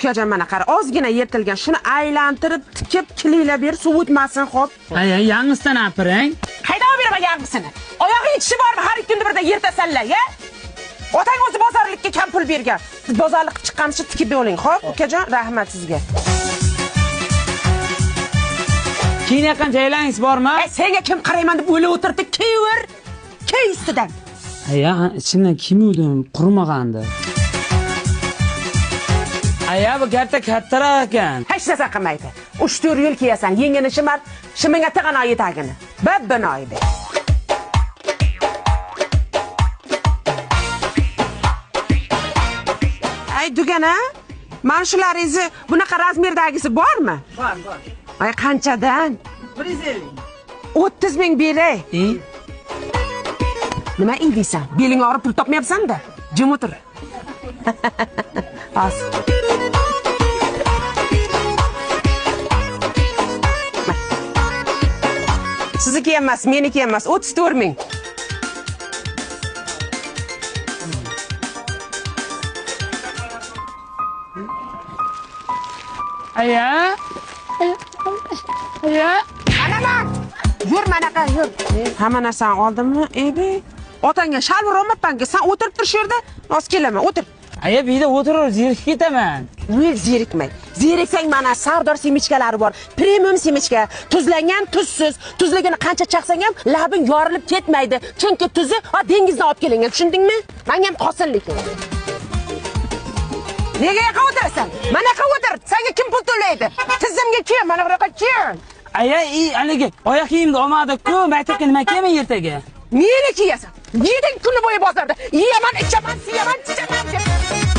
Ukajon mana qara, ozgina yertilgan. Shuni aylantirib, tikib, kilinglar ber, suv o'tmasin, xo'p. Ay, yangisidan apiring. Qayda olib beraman yangisini? Oyog'i yetishi bormi? Har ikki kunda birda yertasanlar, ya? Otang o'zi bozorlikka kam pul bergan. Siz bozorlik chiqqancha tikib oling, xo'p? Ukajon, rahmat sizga. Keyin yaqin joylaringiz bormi? Senga kim qarayman deb o'ylab o'tirdi? Kiyver. Key ustidan. Aya, ichimdan kimuvdim, qurmag'andi. Aya, bu garta kattaroq ekan. Hech narsa qilmaydi. 3-4 yil kiyasan, yengini shimar, shiminga tig'ana yetagini. Babbinoy be. Ay, dugana, mana shularingizni bunaqa razmerdagisi bormi? Bor. Ay, qanchadan? 150. 30 ming beray. Nima deysan? Beling og'rib pul topmayapsan-da. Jim o'tir. As. Sizniki emas, meniki emas. 34 ming. Aya. Anaman. Yur manaqa, yur. Hamma narsani oldimmi? Ebe. Otangga shalvor olmabman-ku. Sen o'tirib tur shu yerda. Nos kelaman, o'tir. Aya, bu yerda o'tirib zerikib ketaman. Nima zerikmay? Zeriksang mana Sardor semichkalari bor. Premium semichka, tuzlangan, tuzsiz. Tuzligini qancha chaqsang ham labing yorilib ketmaydi. Chunki tuzi dengizdan olib kelingan, tushundingmi? Menga ham qosin lekin. Nega yoqa o'tirasan? Mana yoqa o'tir. Senga kim pul to'laydi? Tizimga kel, mana bu yoqqa kel. Aya, haligi oyoq kiyimni olmadik-ku, maktabga nima kiyman ertaga? Meni kiyasan. Yeding kuni bo'yi bozorda. Yeyaman, ichaman, siyaman, chichaman deb.